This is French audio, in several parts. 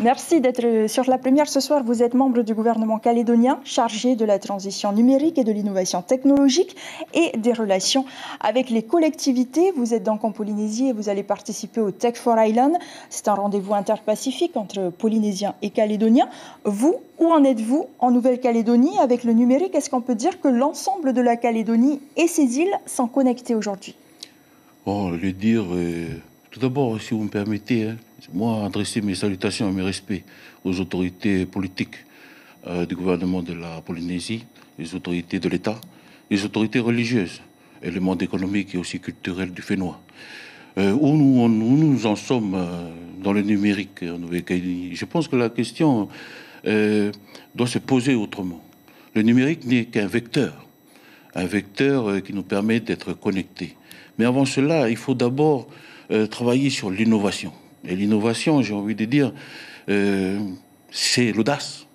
Merci d'être sur La Première ce soir. Vous êtes membre du gouvernement calédonien chargé de la transition numérique et de l'innovation technologique et des relations avec les collectivités. Vous êtes donc en Polynésie et vous allez participer au Tech for Island. C'est un rendez-vous interpacifique entre Polynésiens et Calédoniens. Vous, où en êtes-vous en Nouvelle-Calédonie avec le numérique? Est-ce qu'on peut dire que l'ensemble de la Calédonie et ses îles sont connectées aujourd'hui? Bon, le dire, tout d'abord, si vous me permettez, moi, adresser mes salutations et mes respects aux autorités politiques du gouvernement de la Polynésie, les autorités de l'État, les autorités religieuses et le monde économique et aussi culturel du Fénois. Où nous en sommes dans le numérique en Nouvelle-Calédonie? Je pense que la question doit se poser autrement. Le numérique n'est qu'un vecteur qui nous permet d'être connectés. Mais avant cela, il faut d'abord travailler sur l'innovation. Et l'innovation, j'ai envie de dire, c'est l'audace,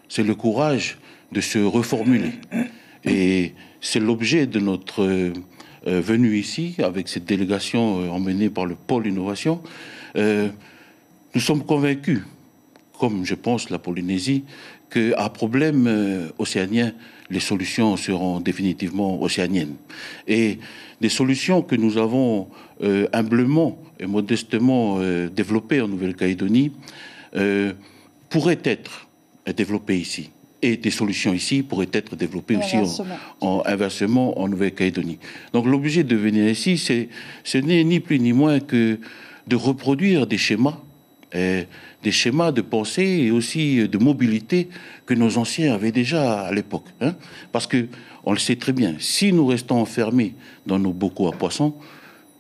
c'est le courage de se reformuler. Et c'est l'objet de notre venue ici, avec cette délégation emmenée par le pôle innovation. Nous sommes convaincus, comme je pense la Polynésie, qu'à problème océanien, les solutions seront définitivement océaniennes. Et des solutions que nous avons humblement et modestement développées en Nouvelle-Calédonie pourraient être développées ici. Et des solutions ici pourraient être développées aussi inversement en Nouvelle-Calédonie. Donc l'objet de venir ici, ce n'est ni plus ni moins que de reproduire des schémas de pensée et aussi de mobilité que nos anciens avaient déjà à l'époque. Parce que, on le sait très bien, si nous restons enfermés dans nos bocaux à poissons,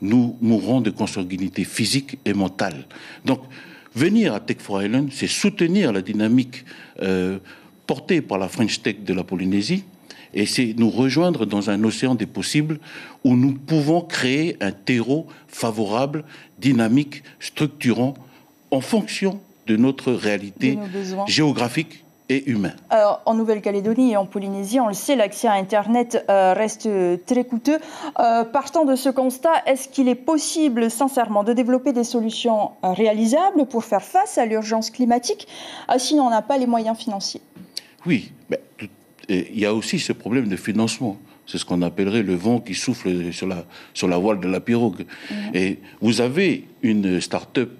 nous mourrons de consanguinité physique et mentale. Donc, venir à Tech for Island, c'est soutenir la dynamique portée par la French Tech de la Polynésie, et c'est nous rejoindre dans un océan des possibles où nous pouvons créer un terreau favorable, dynamique, structurant, en fonction de notre réalité géographique et humaine. Alors, en Nouvelle-Calédonie et en Polynésie, on le sait, l'accès à Internet reste très coûteux. Partant de ce constat, est-ce qu'il est possible, sincèrement, de développer des solutions réalisables pour faire face à l'urgence climatique, si on n'a pas les moyens financiers? Oui, mais il y a aussi ce problème de financement. C'est ce qu'on appellerait le vent qui souffle sur la voile de la pirogue. Et vous avez une start-up,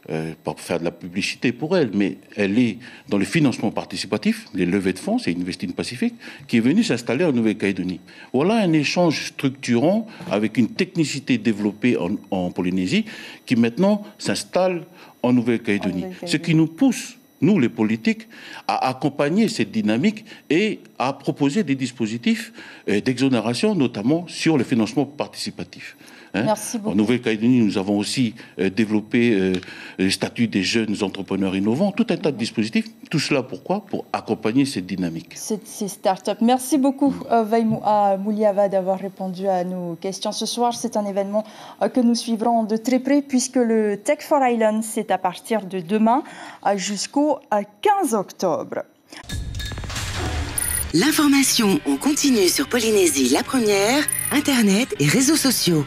pas pour faire de la publicité pour elle, mais elle est dans le financement participatif, les levées de fonds, c'est Investing Pacific, qui est venue s'installer en Nouvelle-Calédonie. Voilà un échange structurant avec une technicité développée en Polynésie qui maintenant s'installe en Nouvelle-Calédonie. Ce qui nous pousse, nous les politiques, à accompagner cette dynamique et à proposer des dispositifs d'exonération, notamment sur le financement participatif. Merci beaucoup. En Nouvelle-Calédonie, nous avons aussi développé le statut des jeunes entrepreneurs innovants, tout un tas de dispositifs. Tout cela, pourquoi? Pour accompagner cette dynamique. Ces startups. Merci beaucoup, Vaimoua Mouliava, d'avoir répondu à nos questions ce soir. C'est un événement que nous suivrons de très près, puisque le Tech for Island, c'est à partir de demain jusqu'au 15 octobre. L'information en continu sur Polynésie La Première, Internet et réseaux sociaux.